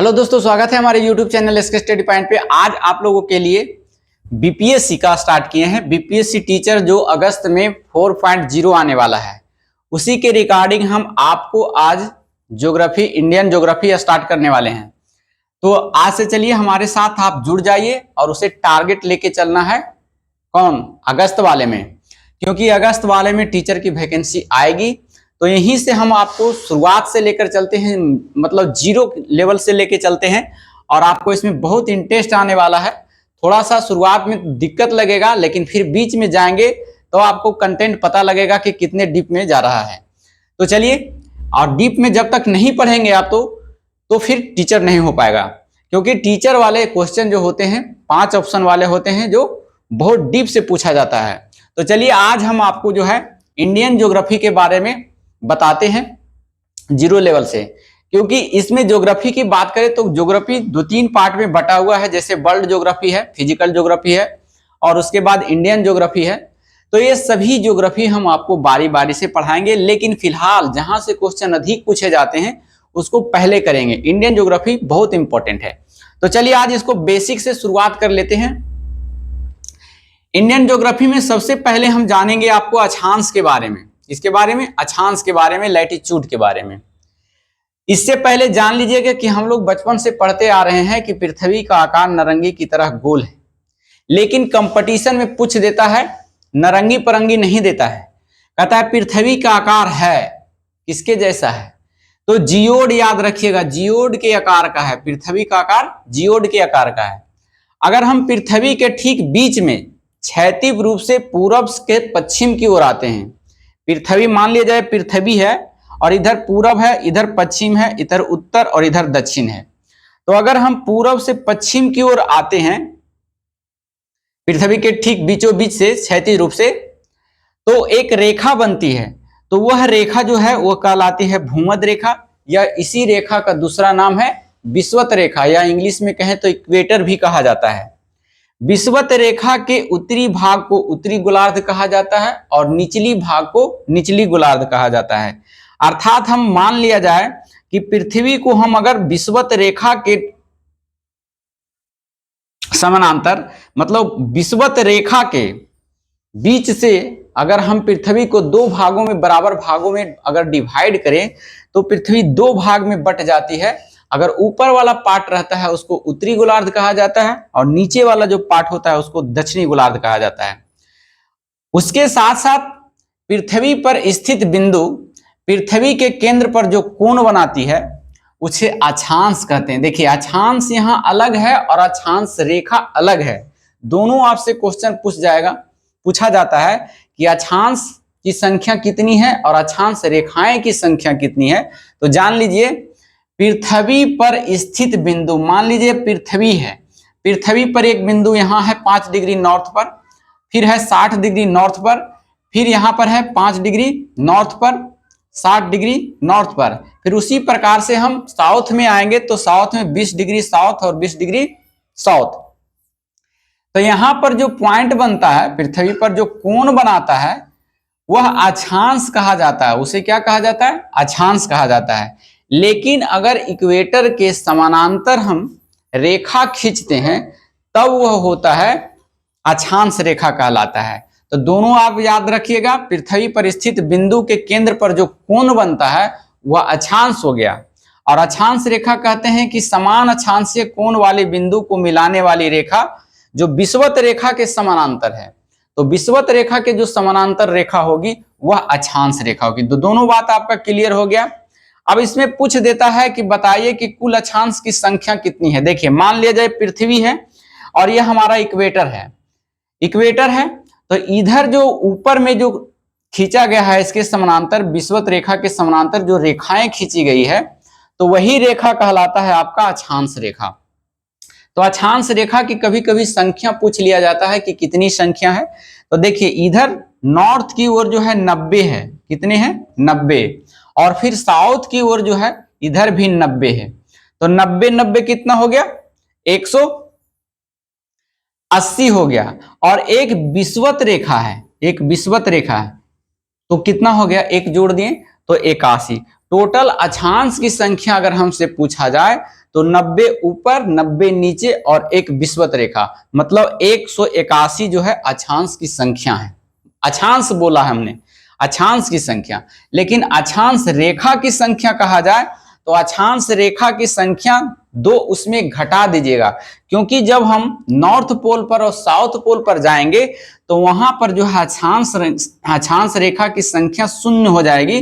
Hello दोस्तों, स्वागत है हमारे YouTube channel SK Study Point पे। आज आप लोगों के लिए बीपीएससी का स्टार्ट किए हैं। बीपीएससी टीचर जो अगस्त में 4.0 आने वाला है, उसी के रिगार्डिंग हम आपको आज ज्योग्राफी, इंडियन ज्योग्राफी स्टार्ट करने वाले हैं। तो आज से चलिए हमारे साथ आप जुड़ जाइए और उसे टारगेट लेके चलना है। कौन? अगस्त वाले में, क्योंकि अगस्त वाले में टीचर की वैकेंसी आएगी। तो यहीं से हम आपको शुरुआत से लेकर चलते हैं, मतलब जीरो लेवल से लेकर चलते हैं और आपको इसमें बहुत इंटरेस्ट आने वाला है। थोड़ा सा शुरुआत में दिक्कत लगेगा, लेकिन फिर बीच में जाएंगे तो आपको कंटेंट पता लगेगा कि कितने डीप में जा रहा है। तो चलिए, और डीप में जब तक नहीं पढ़ेंगे आप तो फिर टीचर नहीं हो पाएगा, क्योंकि टीचर वाले क्वेश्चन जो होते हैं 5 ऑप्शन वाले होते हैं, जो बहुत डीप से पूछा जाता है। तो चलिए, आज हम आपको जो है इंडियन ज्योग्राफी के बारे में बताते हैं जीरो लेवल से। क्योंकि इसमें ज्योग्राफी की बात करें तो ज्योग्राफी 2-3 पार्ट में बटा हुआ है, जैसे वर्ल्ड ज्योग्राफी है, फिजिकल ज्योग्राफी है और उसके बाद इंडियन ज्योग्राफी है। तो ये सभी ज्योग्राफी हम आपको बारी बारी से पढ़ाएंगे, लेकिन फिलहाल जहां से क्वेश्चन अधिक पूछे जाते हैं उसको पहले करेंगे। इंडियन ज्योग्राफी बहुत इंपॉर्टेंट है। तो चलिए, आज इसको बेसिक से शुरुआत कर लेते हैं। इंडियन ज्योग्राफी में सबसे पहले हम जानेंगे आपको अक्षांश के बारे में, इसके बारे में, अक्षांश के बारे में, लैटिट्यूड के बारे में। इससे पहले जान लीजिएगा कि हम लोग बचपन से पढ़ते आ रहे हैं कि पृथ्वी का आकार नारंगी की तरह गोल है, लेकिन कंपटीशन में पूछ देता है, नारंगी परंगी नहीं देता है, कहता है पृथ्वी का आकार है किसके जैसा है। तो जियोड याद रखिएगा, जियोड के आकार का है, पृथ्वी का आकार जियोड के आकार का है। अगर हम पृथ्वी के ठीक बीच में क्षैतिज रूप से पूरब के पश्चिम की ओर आते हैं, पृथ्वी मान लिया जाए पृथ्वी है और इधर पूरब है, इधर पश्चिम है, इधर उत्तर और इधर दक्षिण है। तो अगर हम पूरब से पश्चिम की ओर आते हैं पृथ्वी के ठीक बीचों बीच से क्षैतिज रूप से, तो एक रेखा बनती है। तो वह रेखा जो है वह कहलाती है भूमध्य रेखा, या इसी रेखा का दूसरा नाम है विषुवत रेखा, या इंग्लिश में कहें तो इक्वेटर भी कहा जाता है। विषुवत रेखा के उत्तरी भाग को उत्तरी गोलार्ध कहा जाता है और निचली भाग को निचली गोलार्ध कहा जाता है। अर्थात हम मान लिया जाए कि पृथ्वी को हम अगर विषुवत रेखा के समानांतर, मतलब विषुवत रेखा के बीच से अगर हम पृथ्वी को 2 भागों में, बराबर भागों में अगर डिवाइड करें, तो पृथ्वी 2 भाग में बट जाती है। अगर ऊपर वाला पार्ट रहता है उसको उत्तरी गोलार्ध कहा जाता है और नीचे वाला जो पार्ट होता है उसको दक्षिणी गोलार्ध कहा जाता है। उसके साथ साथ पृथ्वी पर स्थित बिंदु पृथ्वी के केंद्र पर जो कोण बनाती है उसे अक्षांश कहते हैं। देखिए, अक्षांश यहाँ अलग है और अक्षांश रेखा अलग है। दोनों आपसे क्वेश्चन पूछा जाता है कि अक्षांश की संख्या कितनी है और अक्षांश रेखाएं की संख्या कितनी है। तो जान लीजिए, पृथ्वी पर स्थित बिंदु, मान लीजिए पृथ्वी है, पृथ्वी पर एक बिंदु यहाँ है 5 डिग्री नॉर्थ पर, फिर है 60 डिग्री नॉर्थ पर, फिर यहाँ पर है 5 डिग्री नॉर्थ पर, 60 डिग्री नॉर्थ पर। फिर उसी प्रकार से हम साउथ में आएंगे तो साउथ में 20 डिग्री साउथ और 20 डिग्री साउथ। तो यहाँ पर जो पॉइंट बनता है, पृथ्वी पर जो कोण बनाता है वह अक्षांश कहा जाता है। उसे क्या कहा जाता है? अक्षांश कहा जाता है। लेकिन अगर इक्वेटर के समानांतर हम रेखा खींचते हैं तब वह होता है अक्षांश रेखा कहलाता है। तो दोनों आप याद रखिएगा, पृथ्वी पर स्थित बिंदु के केंद्र पर जो कोण बनता है वह अक्षांश हो गया, और अक्षांश रेखा कहते हैं कि समान अक्षांशीय कोण वाले बिंदु को मिलाने वाली रेखा जो विषुवत रेखा के समानांतर है। तो विषुवत रेखा के जो समानांतर रेखा होगी वह अक्षांश रेखा होगी। तो दोनों बात आपका क्लियर हो गया। अब इसमें पूछ देता है कि बताइए कि कुल अक्षांश की संख्या कितनी है। देखिए, मान लिया जाए पृथ्वी है और यह हमारा इक्वेटर है, इक्वेटर है। तो इधर जो ऊपर में जो खींचा गया है इसके समानांतर, विषुवत रेखा के समानांतर जो रेखाएं खींची गई है, तो वही रेखा कहलाता है आपका अक्षांश रेखा। तो अक्षांश रेखा की कभी कभी संख्या पूछ लिया जाता है कि कितनी संख्या है। तो देखिए, इधर नॉर्थ की ओर जो है 90 है, कितने हैं? 90। और फिर साउथ की ओर जो है इधर भी 90 है। तो 90 कितना हो गया? 180 हो गया। और एक विषुवत रेखा है, एक विषुवत रेखा है, तो कितना हो गया? 1 जोड़ दिए तो 81। टोटल अक्षांश की संख्या अगर हमसे पूछा जाए तो 90 ऊपर 90 नीचे और एक विषुवत रेखा, मतलब 181 जो है अक्षांश की संख्या है। अक्षांश बोला है हमने, अक्षांश की संख्या, लेकिन अक्षांश रेखा की संख्या कहा जाए तो अक्षांश रेखा की संख्या 2 उसमें घटा दीजिएगा, क्योंकि जब हम नॉर्थ पोल पर और साउथ पोल पर जाएंगे तो वहां पर जो है अक्षांश रेखा की संख्या 0 हो जाएगी,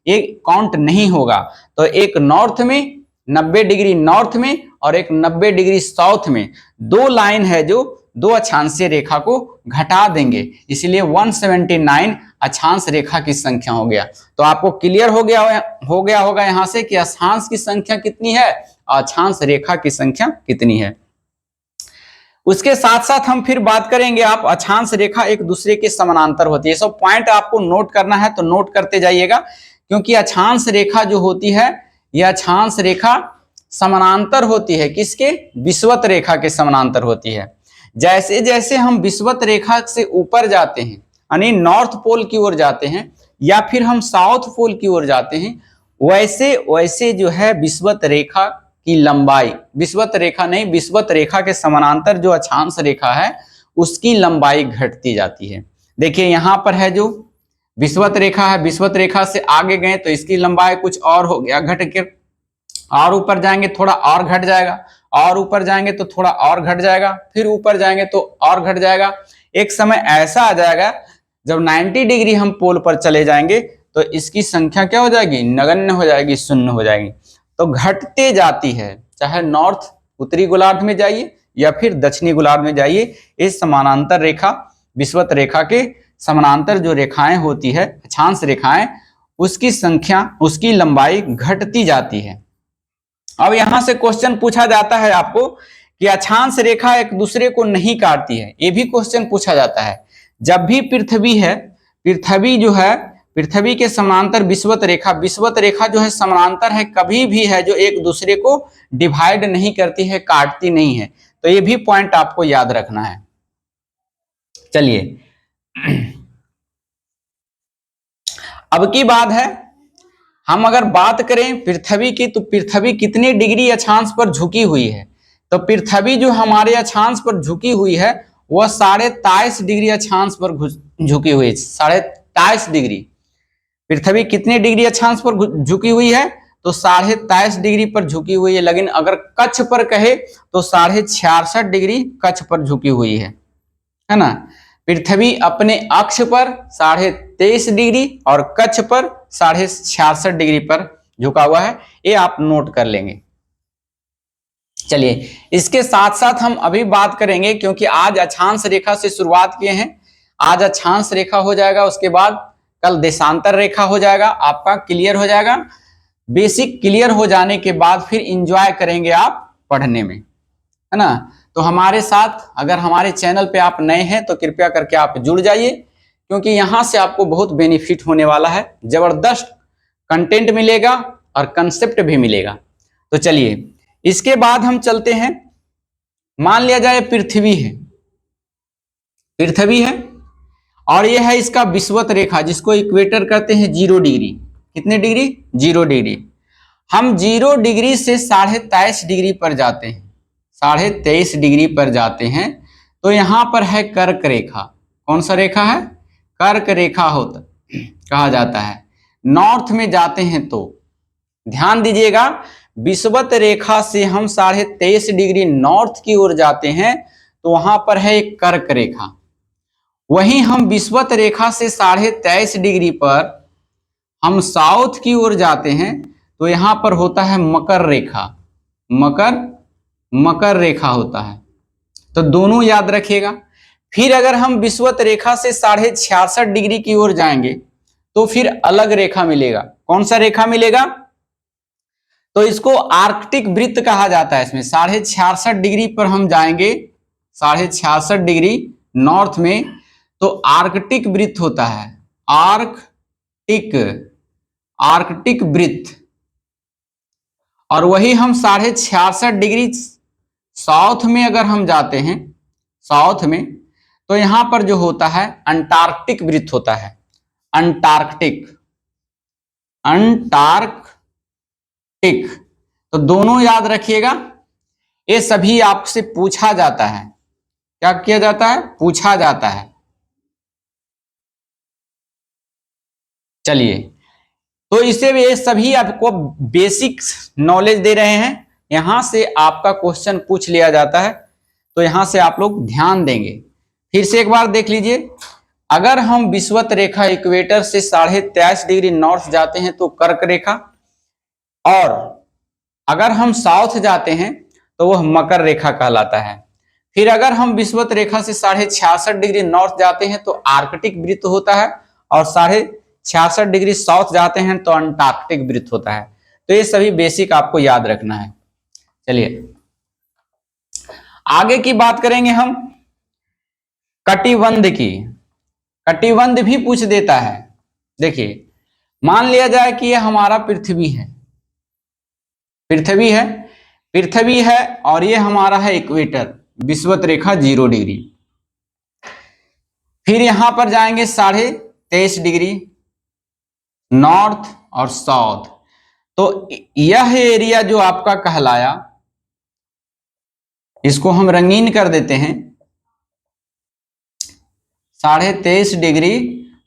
एक काउंट नहीं होगा। तो एक नॉर्थ में 90 डिग्री नॉर्थ में और एक 90 डिग्री साउथ में, दो लाइन है जो दो अक्षांशीय रेखा को घटा देंगे, इसलिए 179 अक्षांश रेखा की संख्या हो गया। तो आपको क्लियर हो गया होगा यहां से कि अक्षांश की संख्या कितनी है, अक्षांश रेखा की संख्या कितनी है। उसके साथ साथ हम फिर बात करेंगे, आप अक्षांश रेखा एक दूसरे के समानांतर होती है। सब पॉइंट आपको नोट करना है तो नोट करते जाइएगा, क्योंकि अक्षांश रेखा जो होती है यह अक्षांश रेखा समानांतर होती है किसके, विषुवत रेखा के समानांतर होती है। जैसे जैसे हम विषुवत रेखा से ऊपर जाते हैं, यानी नॉर्थ पोल की ओर जाते हैं या फिर हम साउथ पोल की ओर जाते हैं, वैसे वैसे जो है विषुवत रेखा की लंबाई, विषुवत रेखा नहीं, विषुवत रेखा के समानांतर जो अक्षांश रेखा है उसकी लंबाई घटती जाती है। देखिए यहां पर है जो विषुवत रेखा है, विषुवत रेखा से आगे गए तो इसकी लंबाई कुछ और हो गया, घट के और ऊपर जाएंगे थोड़ा और घट जाएगा, और ऊपर जाएंगे तो थोड़ा और घट जाएगा, फिर ऊपर जाएंगे तो और घट जाएगा। एक समय ऐसा आ जाएगा जब 90 डिग्री हम पोल पर चले जाएंगे तो इसकी संख्या क्या हो जाएगी, नगण्य हो जाएगी, शून्य हो जाएगी। तो घटते जाती है, चाहे नॉर्थ उत्तरी गोलार्ध में जाइए या फिर दक्षिणी गोलार्ध में जाइए, इस समानांतर रेखा विषुवत रेखा के समानांतर जो रेखाएं होती है अक्षांश रेखाएं, उसकी संख्या उसकी लंबाई घटती जाती है। अब यहां से क्वेश्चन पूछा जाता है आपको कि अक्षांश रेखा एक दूसरे को नहीं काटती है, ये भी क्वेश्चन पूछा जाता है। जब भी पृथ्वी है, पृथ्वी जो है पृथ्वी के समानांतर विषुवत रेखा जो है समानांतर है, कभी भी है जो एक दूसरे को डिवाइड नहीं करती है, काटती नहीं है। तो ये भी पॉइंट आपको याद रखना है। चलिए अब की बात है, हम अगर बात करें पृथ्वी की, तो पृथ्वी कितनी डिग्री अक्षांश पर झुकी हुई है। तो पृथ्वी जो हमारे अक्षांश पर झुकी हुई है वह 23.5 डिग्री अक्षांश पर झुकी हुई है। 23.5 डिग्री पृथ्वी कितने डिग्री अक्षांश पर झुकी हुई है, तो 23.5 डिग्री पर झुकी हुई है। लेकिन अगर कच्छ पर कहे तो 66.5 डिग्री कच्छ पर झुकी हुई है ना। पृथ्वी अपने अक्ष पर 23.5 डिग्री और कच्छ पर 66.5 डिग्री पर झुका हुआ है, ये आप नोट कर लेंगे। चलिए इसके साथ साथ हम अभी बात करेंगे, क्योंकि आज अक्षांश रेखा से शुरुआत किए हैं, आज अक्षांश रेखा हो जाएगा, उसके बाद कल देशांतर रेखा हो जाएगा, आपका क्लियर हो जाएगा। बेसिक क्लियर हो जाने के बाद फिर एंजॉय करेंगे आप पढ़ने में, है ना। तो हमारे साथ अगर हमारे चैनल पे आप नए हैं तो कृपया करके आप जुड़ जाइए, क्योंकि यहां से आपको बहुत बेनिफिट होने वाला है, जबरदस्त कंटेंट मिलेगा और कंसेप्ट भी मिलेगा। तो चलिए इसके बाद हम चलते हैं, मान लिया जाए पृथ्वी है और यह है इसका विषुवत रेखा, जिसको इक्वेटर कहते हैं 0 डिग्री। कितने डिग्री, 0 डिग्री। हम 0 डिग्री से 23.5 डिग्री पर जाते हैं, 23.5 डिग्री पर जाते हैं, तो यहां पर है कर्क रेखा। कौन सा रेखा है, कर्क रेखा होता कहा जाता है। नॉर्थ में जाते हैं तो ध्यान दीजिएगा, विषुवत रेखा से हम 23.5 डिग्री नॉर्थ की ओर जाते हैं तो वहां पर है एक कर्क रेखा। वहीं हम विषुवत रेखा से 23.5 डिग्री पर हम साउथ की ओर जाते हैं तो यहां पर होता है मकर रेखा, मकर रेखा होता है। तो दोनों याद रखिएगा। फिर अगर हम विषुवत रेखा से 66.5 डिग्री की ओर जाएंगे तो फिर अलग रेखा मिलेगा। कौन सा रेखा मिलेगा, तो इसको आर्कटिक वृत्त कहा जाता है। इसमें 66.5 डिग्री पर हम जाएंगे, 66.5 डिग्री नॉर्थ में, तो आर्कटिक वृत्त होता है, आर्कटिक वृत्त। और वही हम 66.5 डिग्री साउथ में अगर हम जाते हैं, साउथ में, तो यहां पर जो होता है अंटार्कटिक वृत्त होता है, अंटार्कटिक। तो दोनों याद रखिएगा, ये सभी आपसे पूछा जाता है। क्या किया जाता है? पूछा जाता है। चलिए, तो इसे ये सभी आपको बेसिक नॉलेज दे रहे हैं, यहां से आपका क्वेश्चन पूछ लिया जाता है, तो यहां से आप लोग ध्यान देंगे। फिर से एक बार देख लीजिए, अगर हम विषुवत रेखा इक्वेटर से 23.5 डिग्री नॉर्थ जाते हैं तो कर्क रेखा, और अगर हम साउथ जाते हैं तो वह मकर रेखा कहलाता है। फिर अगर हम विषुवत रेखा से 66.5 डिग्री नॉर्थ जाते हैं तो आर्कटिक वृत्त होता है, और 66.5 डिग्री साउथ जाते हैं तो अंटार्कटिक वृत्त होता है। तो ये सभी बेसिक आपको याद रखना है। चलिए आगे की बात करेंगे हम कटिबंध की। कटिबंध भी पूछ देता है। देखिए, मान लिया जाए कि यह हमारा पृथ्वी है, पृथ्वी है और ये हमारा है इक्वेटर, विषुवत रेखा 0 डिग्री। फिर यहां पर जाएंगे 23.5 डिग्री नॉर्थ और साउथ, तो यह एरिया जो आपका कहलाया, इसको हम रंगीन कर देते हैं। 23.5 डिग्री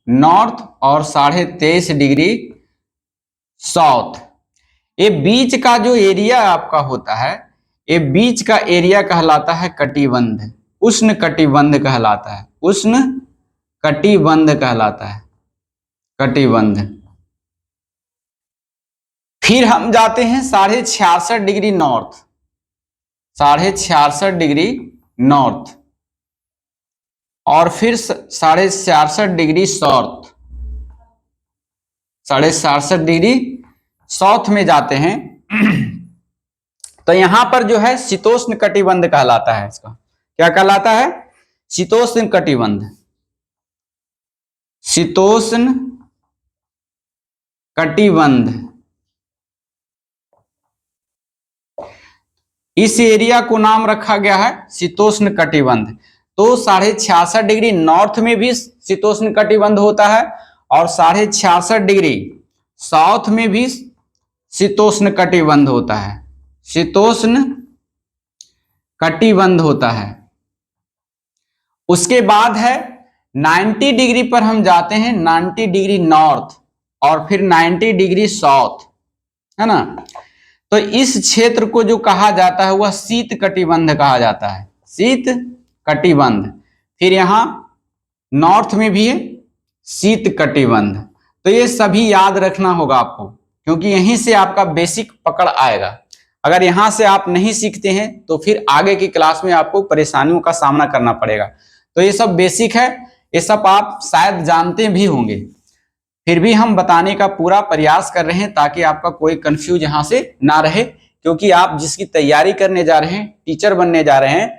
नॉर्थ और 23.5 डिग्री साउथ, ये बीच का जो एरिया आपका होता है, ये बीच का एरिया कहलाता है कटिबंध, उष्ण कटिबंध कहलाता है, उष्ण कटिबंध कहलाता है, कटिबंध। फिर हम जाते हैं 66.5 डिग्री नॉर्थ, 66.5 डिग्री नॉर्थ, और फिर 66.5 डिग्री साउथ, 66.5 डिग्री साउथ में जाते हैं। तो यहां पर जो है शीतोष्ण कटिबंध कहलाता है। इसका क्या कहलाता है? शीतोष्ण कटिबंध, शीतोष्ण कटिबंध। इस एरिया को नाम रखा गया है शीतोष्ण कटिबंध। तो 66.5 डिग्री नॉर्थ में भी शीतोष्ण कटिबंध होता है, और 66.5 डिग्री साउथ में भी शीतोष्ण कटिबंध होता है, शीतोष्ण कटिबंध होता है। उसके बाद है 90 डिग्री पर हम जाते हैं, 90 डिग्री नॉर्थ और फिर 90 डिग्री साउथ, है ना। तो इस क्षेत्र को जो कहा जाता है वह शीत कटिबंध कहा जाता है, शीत कटिबंध। फिर यहां नॉर्थ में भी है शीत कटिबंध। तो ये सभी याद रखना होगा आपको, क्योंकि यहीं से आपका बेसिक पकड़ आएगा। अगर यहां से आप नहीं सीखते हैं तो फिर आगे की क्लास में आपको परेशानियों का सामना करना पड़ेगा। तो ये सब बेसिक है, ये सब आप शायद जानते भी होंगे, फिर भी हम बताने का पूरा प्रयास कर रहे हैं ताकि आपका कोई कंफ्यूज यहां से ना रहे। क्योंकि आप जिसकी तैयारी करने जा रहे हैं, टीचर बनने जा रहे हैं,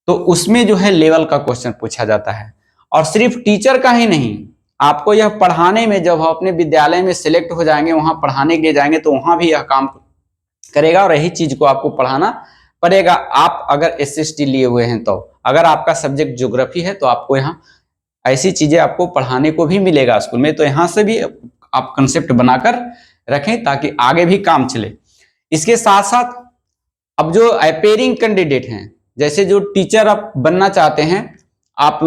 तो उसमें जो है लेवल का क्वेश्चन पूछा जाता है। और सिर्फ टीचर का ही नहीं, आपको यह पढ़ाने में, जब आप अपने विद्यालय में सिलेक्ट हो जाएंगे, वहां पढ़ाने के लिए जाएंगे, तो वहां भी यह काम करेगा और यही चीज को आपको पढ़ाना पड़ेगा। आप अगर SST लिए हुए हैं, तो अगर आपका सब्जेक्ट ज्योग्राफी है तो आपको यहाँ ऐसी चीजें आपको पढ़ाने को भी मिलेगा स्कूल में। तो यहाँ से भी आप कंसेप्ट बनाकर रखें ताकि आगे भी काम चले। इसके साथ साथ अब जो अपेयरिंग कैंडिडेट हैं, जैसे जो टीचर आप बनना चाहते हैं, आप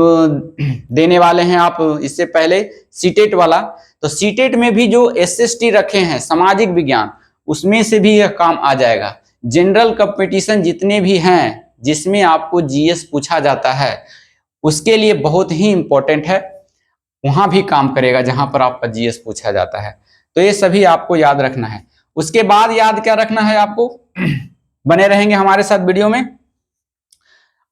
देने वाले हैं आप इससे पहले सीटेट वाला, तो सीटेट में भी जो SST रखे हैं सामाजिक विज्ञान, उसमें से भी यह काम आ जाएगा। जनरल कंपटीशन जितने भी हैं जिसमें आपको GS पूछा जाता है, उसके लिए बहुत ही इंपॉर्टेंट है, वहां भी काम करेगा जहां पर आपका GS पूछा जाता है। तो ये सभी आपको याद रखना है। उसके बाद याद क्या रखना है आपको, बने रहेंगे हमारे साथ वीडियो में।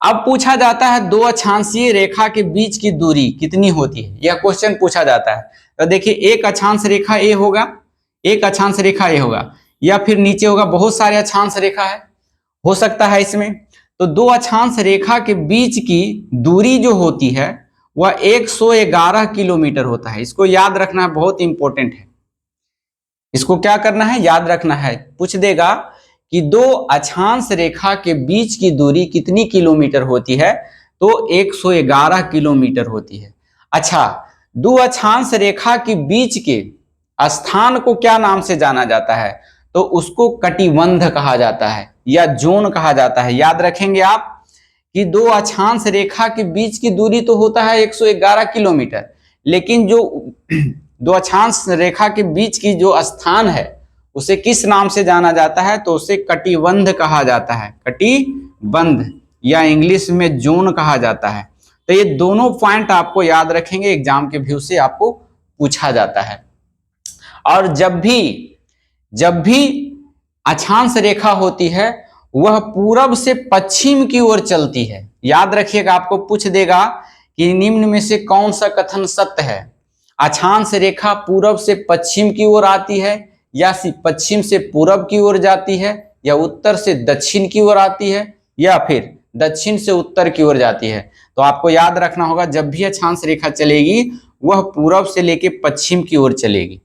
अब पूछा जाता है दो अक्षांशीय रेखा के बीच की दूरी कितनी होती है, यह क्वेश्चन पूछा जाता है। तो देखिए, एक अक्षांश रेखा ए होगा, एक अक्षांश रेखा ए होगा, या फिर नीचे होगा, बहुत सारे अक्षांश रेखा है, हो सकता है इसमें। तो दो अक्षांश रेखा के बीच की दूरी जो होती है वह 111 किलोमीटर होता है। इसको याद रखना बहुत इंपॉर्टेंट है। इसको क्या करना है, याद रखना है। पूछ देगा कि दो अक्षांश रेखा के बीच की दूरी कितनी किलोमीटर होती है, तो 111 किलोमीटर होती है। अच्छा, दो अक्षांश रेखा के बीच के स्थान को क्या नाम से जाना जाता है, तो उसको कटिबंध कहा जाता है या जोन कहा जाता है। याद रखेंगे आप कि दो अक्षांश रेखा के बीच की दूरी तो होता है 111 किलोमीटर, लेकिन जो दो अक्षांश रेखा के बीच की जो स्थान है उसे किस नाम से जाना जाता है, तो उसे कटिबंध कहा जाता है, कटिबंध या इंग्लिश में जोन कहा जाता है। तो ये दोनों पॉइंट आपको याद रखेंगे, एग्जाम के व्यू से आपको पूछा जाता है। और जब भी अक्षांश रेखा होती है वह पूरब से पश्चिम की ओर चलती है। याद रखिएगा, आपको पूछ देगा कि निम्न में से कौन सा कथन सत्य है, अक्षांश रेखा पूरब से पश्चिम की ओर आती है या पश्चिम से पूरब की ओर जाती है या उत्तर से दक्षिण की ओर आती है या फिर दक्षिण से उत्तर की ओर जाती है। तो आपको याद रखना होगा, जब भी अक्षांश रेखा चलेगी वह पूरब से लेके पश्चिम की ओर चलेगी,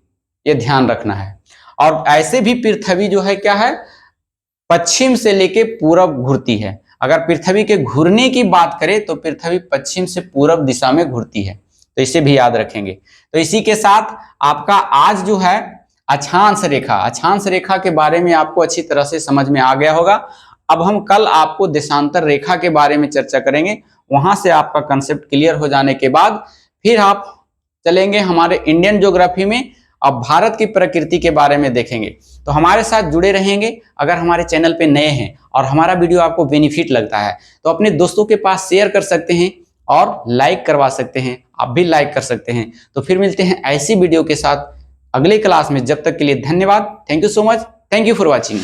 ये ध्यान रखना है। और ऐसे भी पृथ्वी जो है क्या है, पश्चिम से लेके पूरब घूरती है। अगर पृथ्वी के घूरने की बात करें तो पृथ्वी पश्चिम से पूरब दिशा में घूरती है, तो इसे भी याद रखेंगे। तो इसी के साथ आपका आज जो है अक्षांश रेखा के बारे में आपको अच्छी तरह से समझ में आ गया होगा। अब हम कल आपको देशांतर रेखा के बारे में चर्चा करेंगे। वहां से आपका कंसेप्ट क्लियर हो जाने के बाद फिर आप चलेंगे हमारे इंडियन ज्योग्राफी में, अब भारत की प्रकृति के बारे में देखेंगे। तो हमारे साथ जुड़े रहेंगे। अगर हमारे चैनल पे नए हैं और हमारा वीडियो आपको बेनिफिट लगता है तो अपने दोस्तों के पास शेयर कर सकते हैं और लाइक करवा सकते हैं, आप भी लाइक कर सकते हैं। तो फिर मिलते हैं ऐसी वीडियो के साथ अगले क्लास में, जब तक के लिए धन्यवाद। Thank you so much, thank you for watching.